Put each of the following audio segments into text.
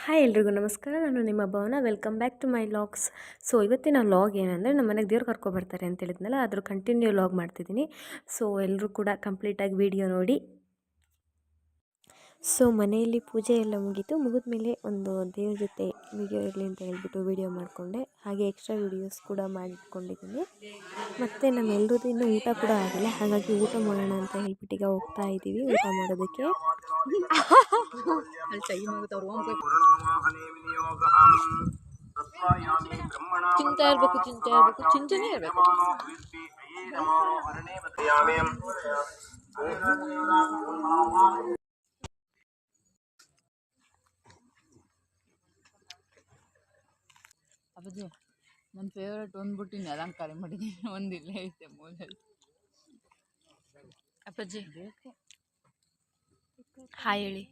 Hi ಎಲ್ರಿಗೂ ನಮಸ್ಕಾರ. ನಾನು ನಿಮ್ಮ Bhavana. Welcome back to my vlogs. So ಇವತ್ತಿನ ಲಾಗ್ ಏನಂದರೆ, ನಮ್ಮ ಮನೆಗೆ ದೇವ್ರು ಕರ್ಕೊಬರ್ತಾರೆ ಅಂತ ಹೇಳಿದ್ನಲ್ಲ, ಅದ್ರ ಕಂಟಿನ್ಯೂ ಲಾಗ್ ಮಾಡ್ತಿದ್ದೀನಿ. ಸೊ ಎಲ್ಲರೂ ಕೂಡ ಕಂಪ್ಲೀಟಾಗಿ ವಿಡಿಯೋ ನೋಡಿ. ಸೊ ಮನೆಯಲ್ಲಿ ಪೂಜೆ ಎಲ್ಲ ಮುಗಿದ ಮೇಲೆ ಒಂದು ದೇವ್ರ ಜೊತೆ ವಿಡಿಯೋ ಇರಲಿ ಅಂತ ಹೇಳ್ಬಿಟ್ಟು ವಿಡಿಯೋ ಮಾಡಿಕೊಂಡೆ. ಹಾಗೆ ಎಕ್ಸ್ಟ್ರಾ ವೀಡಿಯೋಸ್ ಕೂಡ ಮಾಡಿಟ್ಕೊಂಡಿದ್ದೀನಿ. ಮತ್ತು ನಮ್ಮೆಲ್ಲರದ್ದು ಇನ್ನೂ ಊಟ ಕೂಡ ಆಗಿಲ್ಲ, ಹಾಗಾಗಿ ಊಟ ಮಾಡೋಣ ಅಂತ ಹೇಳ್ಬಿಟ್ಟು ಈಗ ಹೋಗ್ತಾ ಇದ್ದೀವಿ ಊಟ ಮಾಡೋದಕ್ಕೆ. ಚಿಂತನೆ ಇರಬೇಕು. ಅಪ್ಪಾಜಿ, ನನ್ನ ಫೇವ್ರೇಟ್ ಒಂದ್ಬಿಟ್ಟಿನಿ ಅಲಂಕಾರ ಮಾಡಿದ್ದೀನಿ, ಒಂದಿಲ್ಲ ಐತೆ ಮೂಲೆಯಲ್ಲಿ. ಅಪ್ಪಾಜಿ ಹಾಯ್ ಹೇಳಿ.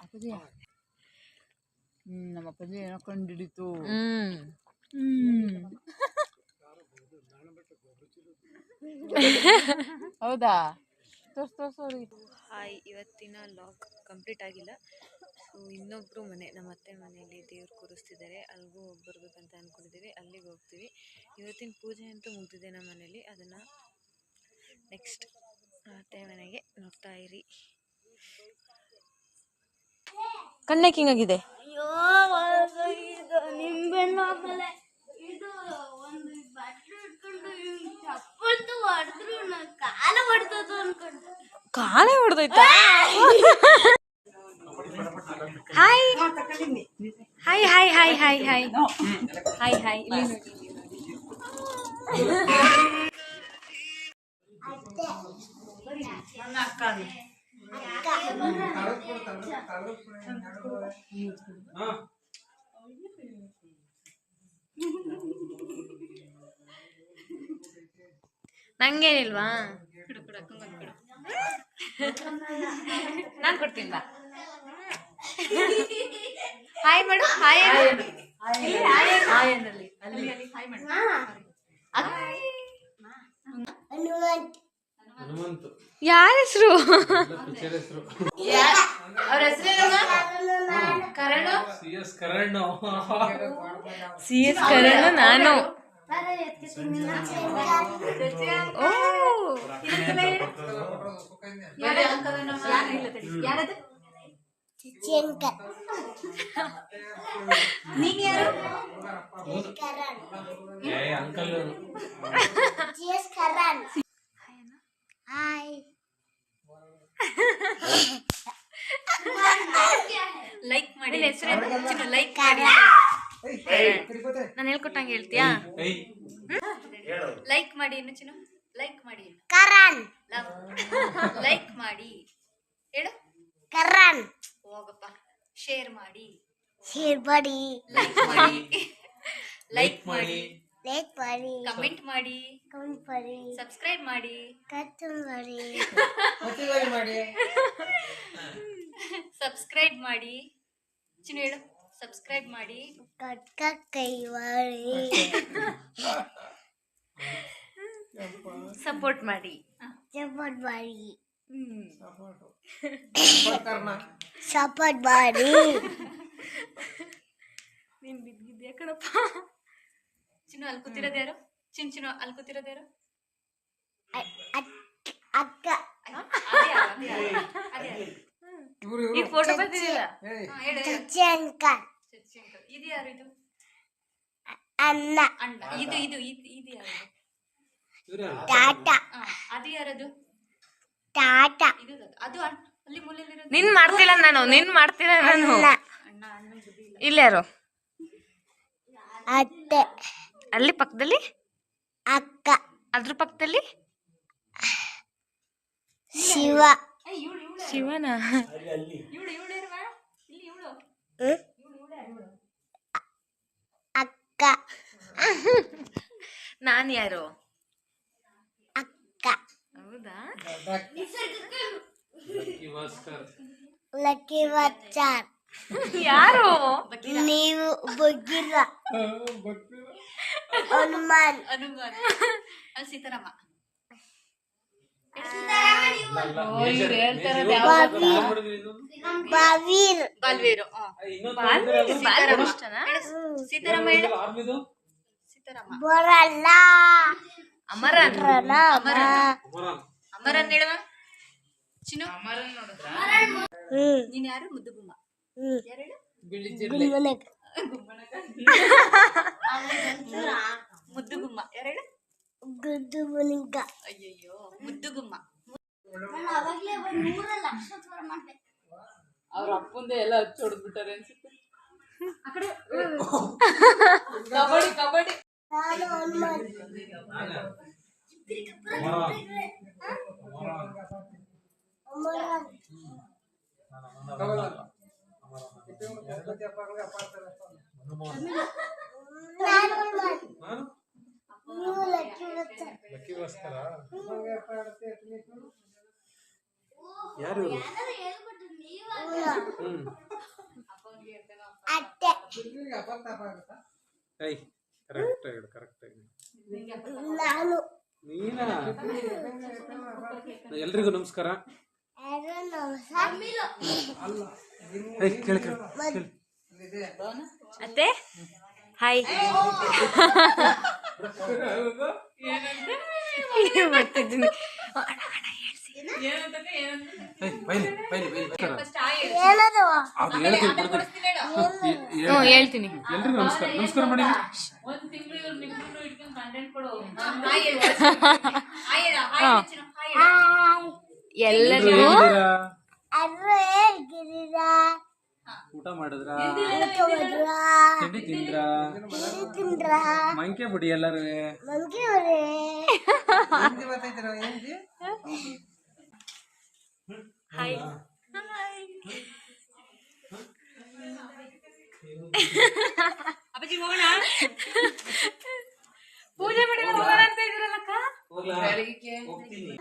ಅಪ್ಪಾಜಿ ನಮ್ಮ ಅಪ್ಪಾಜಿ ಏನೋ ಕಂಡಿಡಿತು. ಹೌದಾ? ತೋರ್ಸೋರಿ. ಹಾಯ್, ಇವತ್ತಿನ ಲಾಗ್ ಕಂಪ್ಲೀಟ್ ಆಗಿಲ್ಲ. ಸೊ ಇನ್ನೊಬ್ಬರು ನಮ್ಮ ಅತ್ತೆ ಮನೆಯಲ್ಲಿ ದೇವ್ರು ಕೂರಿಸ್ತಿದ್ದಾರೆ, ಅಲ್ಲಿಗೂ ಬರ್ಬೇಕಂತ ಅಂದ್ಕೊಂಡಿದ್ದೀವಿ. ಅಲ್ಲಿಗೆ ಹೋಗ್ತೀವಿ. ಇವತ್ತಿನ ಪೂಜೆ ಅಂತೂ ಮುಗಿದಿದೆ ನಮ್ಮ ಮನೇಲಿ. ಅದನ್ನು ನೆಕ್ಸ್ಟ್ ಅತ್ತೆ ಮನೆಗೆ ನೋಡ್ತಾ ಇರಿ. ಕಣ್ಣಕ್ಕೆ ಹಿಂಗಾಗಿದೆ. ಕಾಲೇ ಹೊಡೆದೋಯ್ತಾ? Hi hi hi hi hi hi hi hi. ಇಲ್ಲಿ ನೋಡಿ, ನಂಗೇನಿಲ್ವಾ? ನಾನು ಕೊಡ್ತೀನಿ ಬಾ. ಹಾಯ್ ಮಾಡು. ಹಾಯ್ ಯಾರ ಹೆಸರು? ಅವ್ರ ಹೆಸರೇನಮ್ಮ? ಕರಣ್. C S Karan. ನಾನು ನೀನ್ ಯಾರು? ಲೈಕ್ ಮಾಡಿ. ಹೆಸರೇನು? ಲೈಕ್ ಮಾಡಿ. ನಾನು ಹೇಳ್ಕೊಟ್ಟಂಗೆ ಹೇಳ್ತೀಯಾ? ಲೈಕ್ ಮಾಡಿ. ಇನ್ನು ಚಿನ್ನು ಲೈಕ್ ಮಾಡಿ. ಕರಣ್. ಲೈಕ್ ಮಾಡಿ ಹೇಳು. ಕರಣ್. ಹೋಗಪ್ಪ. ಶೇರ್ ಮಾಡಿ. ಶೇರ್ ಮಾಡಿ. ಲೈಕ್ ಮಾಡಿ. ಲೈಕ್ ಮಾಡಿ. ಲೈಕ್ ಮಾಡಿ. ಕಮೆಂಟ್ ಮಾಡಿ. ಕಮೆಂಟ್ ಮಾಡಿ. ಸಬ್ಸ್ಕ್ರೈಬ್ ಮಾಡಿ. ಮಾಡಿ. ಸಬ್ಸ್ಕ್ರೈಬ್ ಮಾಡಿ. ಚಿನ್ನು ಹೇಳು. ಸಬ್ಸ್ಕ್ರೈಬ್ ಮಾಡಿ. ಕೈ ಮಾಡಿ. ಸಪೋರ್ಟ್ ಮಾಡಿ. ಸಪೋರ್ಟ್ ಮಾಡಿ. ಸಪೋರ್ಟ್ ಮಾಡಿ. ನೀನ್ ಬಿದ್ದಿದ್ಯಾ ಕಣಪ್ಪ. ಚಿನ್ನು ಅಲ್ಲಿ ಕೂತಿರೋದು ಯಾರು? ಚಿನ್ನು ಅಲ್ಲಿ ಕೂತಿರೋದು ಯಾರು? ಅಕ್ಕ. ಈ ಫೋಟೋ ಬರ್ತಿದಿಲ್ಲ. ಇದು ಯಾರು? ಇದು ಅಣ್ಣ. ಅಣ್ಣ. ಇದು ಇದು ಇದು ಯಾರು? ಟಾಟಾ. ಅದು ಯಾರದು? ಟಾಟಾ. ಇದು ಅದು ಅಲ್ಲಿ ಮೂಲೆಯಲ್ಲಿರೋದು. ನಿನ್ ಮಾಡ್ತಿಲ್ಲ ನಾನು. ಅಣ್ಣ ಇಲ್ಲ ಯಾರು? ಅತ್ತೆ. ಅಲ್ಲಿ ಪಕ್ಕದಲ್ಲಿ ಅಕ್ಕ. ಅದ್ರ ಪಕ್ಕದಲ್ಲಿ ಶಿವ. ಶಿವನ? ಅಕ್ಕ. ನಾನು ಯಾರು? ಅಕ್ಕ. ಹೌದಾ? Lucky watcher. ಯಾರು ನೀವು? ಬಗ್ಗಿರ. ಹನುಮಾನ್. ಅಲ್ಲಿ ಸೀತಾರಾಮ. ಇವ್ರು ಹೇಳ್ತಾರದು ಯಾವ್ದು ಬಾಲ್ವೀರು ಸೀತಾರಾಮ ಹೇಳು ಸೀತಾರಾಮ ಅಮರನ್ ಅಮರನ್ ಹೇಳುವ ಚಿನ್ನು ನೀನ್ ಯಾರು ಮುದ್ದುಗುಮ್ಮ ಯಾರು ಹೇಳು ಮುದ್ದುಗುಮ್ಮ ಯಾರು ಹೇಳು ಅಯ್ಯಯ್ಯೋ ಮುದ್ದುಗುಮ್ಮ ಅವ್ರ ಅಪ್ಪಂದೆ ಎಲ್ಲ ಹಚ್ಚಿ ಹೊಡೆದ್ಬಿಟ್ಟಾರೆ ಅನ್ಸುತ್ತೆ. ಕಬಡ್ಡಿ ಕಬಡ್ಡಿ ಯಾರು ಕರೆಕ್ಟ್ ನೀನಾ ಎಲ್ರಿಗೂ ನಮಸ್ಕಾರ. ಅತ್ತೆ ಹಾಯ್ ಬರ್ತಿದ್ದೀನಿ ಹೇಳ್ತೀನಿ. ಎಲ್ರಿಗೂ ನಮಸ್ಕಾರ. ನಮಸ್ಕಾರ ಮಾಡಿ. ಒಂದ್ ತಿಂಗಳು ಇವ್ರು ನಿಮ್ಗೂ ಇಟ್ಕೊಂಡು ಕಂಟೆಂಟ್ ಕೊಡು. ಎಲ್ಲರಿಗೂ ಊಟ ಮಾಡಿದ್ರ ತಿಂಡಿ ತಿಂದ್ರ ಮಂಕೆ ಬಿಡಿ ಎಲ್ಲರೂ. ಹಾಯ್ ಅಪ್ಪಾಜಿ ಹೋಗೋಣ ಪೂಜೆ ಮಾಡಿ ಹೋಗೋಣ ಅಂತ ಇದ್ದೀರಲ್ಲಕ್ಕ. ಹೋಗ್ತೀನಿ.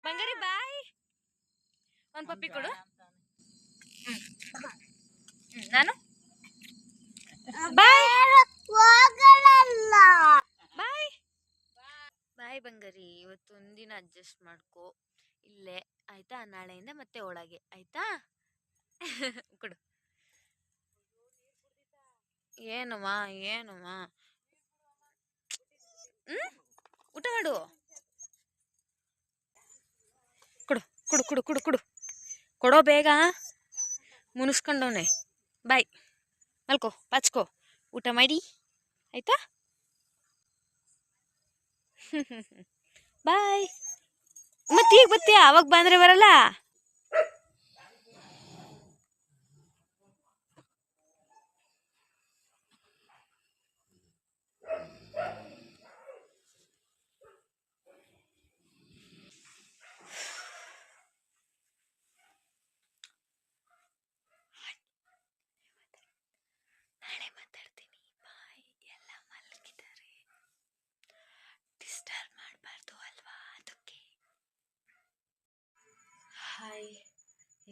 ಬಂಗಾರಿ ಬಾಯ್ ಒಂದ್ ಪಪ್ಪಿ ಕೊಡು. ನಾನು ಬಾಯ್ ಬಾಯ್ ಬಾಯ್ ಬಂಗಾರಿ. ಇವತ್ತು ಒಂದಿನ ಅಡ್ಜಸ್ಟ್ ಮಾಡ್ಕೊ ಇಲ್ಲೇ ಆಯ್ತಾ. ನಾಳೆಯಿಂದ ಮತ್ತೆ ಒಳಗೆ ಆಯ್ತಾ. ಕೊಡು. ಏನಮ್ಮ ಏನಮ್ಮ ಊಟ ಮಾಡು. ಕೊಡು ಕೊಡು ಕೊಡು ಕೊಡು ಕೊಡು ಕೊಡೋ ಬೇಗ. ಮುನಿಸ್ಕೊಂಡವನೆ. ಬಾಯ್ ಮಲ್ಕೋ ಪಾಚ್ಕೋ ಊಟ ಮಾಡಿ ಆಯ್ತಾ. ಬಾಯ್. ಮತ್ತೆ ಈಗ ಬತ್ತೀಯ ಅವಾಗ ಬಂದ್ರೆ ಬರಲ್ಲ. ನಾಳೆ ಮಾತಾಡ್ತೀನಿ. ಬಾಯ್. ಎಲ್ಲ ಮಲಗಿದ್ದಾರೆ, ಡಿಸ್ಟರ್ಬ್ ಮಾಡಬಾರ್ದು ಅಲ್ವಾ, ಅದಕ್ಕೆ. ಹಾಯ್.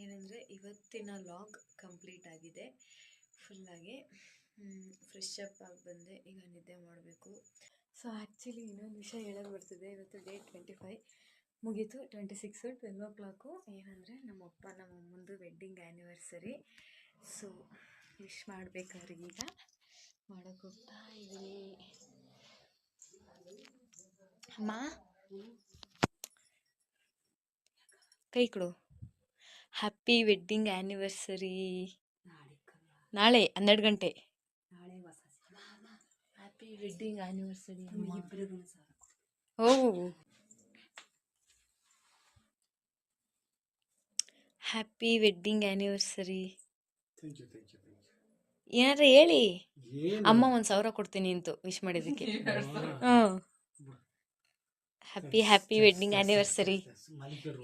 ಏನಂದರೆ ಇವತ್ತಿನ ಲಾಗ್ ಕಂಪ್ಲೀಟ್ ಆಗಿದೆ ಫುಲ್ಲಾಗಿ. ಫ್ರೆಶ್ ಅಪ್ ಆಗಿ ಬಂದೆ, ಈಗ ನಿದ್ದೆ ಮಾಡಬೇಕು. ಸೊ ಆ್ಯಕ್ಚುಲಿ ಇನ್ನೊಂದು ವಿಷಯ ಹೇಳೋದು ಬರ್ತಿದೆ. ಇವತ್ತು ಡೇಟ್ 25 ಮುಗೀತು. 26 12 o'clock. ಏನಂದರೆ ನಮ್ಮಪ್ಪ ನಮ್ಮಮ್ಮಂದು ವೆಡ್ಡಿಂಗ್ ಆ್ಯನಿವರ್ಸರಿ. ಸೊ ವಿಶ್ ಮಾಡ್ಬೇಕಾದ್ರೆ ಈಗ ಮಾಡೋಕ್ಕೆ ಹೋಗ್ತಾ ಇದ್ದೀನಿ. ಅಮ್ಮ ಕೈ ಕೊಡು. Happy wedding anniversary. ನಾಳೆ 12 ಗಂಟೆ. Happy wedding anniversary. Oh happy wedding anniversary. ಏನಾರ ಹೇಳಿ. ಅಮ್ಮ 1,000 ಕೊಡ್ತೀನಿ ಅಂತು ವಿಶ್ ಮಾಡಿದ್ದಕ್ಕೆ. Happy wedding anniversary.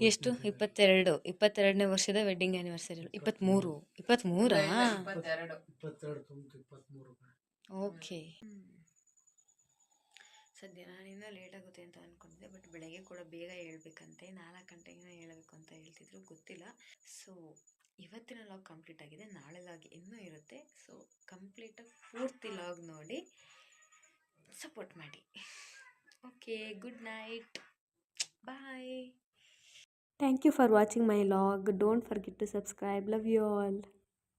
ಎಷ್ಟು? 22ನೇ ವರ್ಷದ ವೆಡ್ಡಿಂಗ್ ಆ್ಯನಿವರ್ಸರಿ. 23 ಓಕೆ. ಸದ್ಯ ನಾನಿಂದ ಲೇಟ್ ಆಗುತ್ತೆ ಅಂತ ಅಂದ್ಕೊಂಡಿದ್ದೆ, ಬಟ್ ಬೆಳಗ್ಗೆ ಕೂಡ ಬೇಗ ಹೇಳ್ಬೇಕಂತೆ. 4 ಗಂಟೆಗೆ ಹೇಳಬೇಕು ಅಂತ ಹೇಳ್ತಿದ್ರು, ಗೊತ್ತಿಲ್ಲ. ಸೊ ಇವತ್ತಿನ ಲಾಗ್ ಕಂಪ್ಲೀಟ್ ಆಗಿದೆ. ನಾಳೆ ಲಾಗ್ ಇನ್ನೂ ಇರುತ್ತೆ. ಸೊ ಕಂಪ್ಲೀಟಾಗಿ ಪೂರ್ತಿ ಲಾಗ್ ನೋಡಿ ಸಪೋರ್ಟ್ ಮಾಡಿ. Okay, good night, bye. Thank you for watching my vlog. Don't forget to subscribe. Love you all.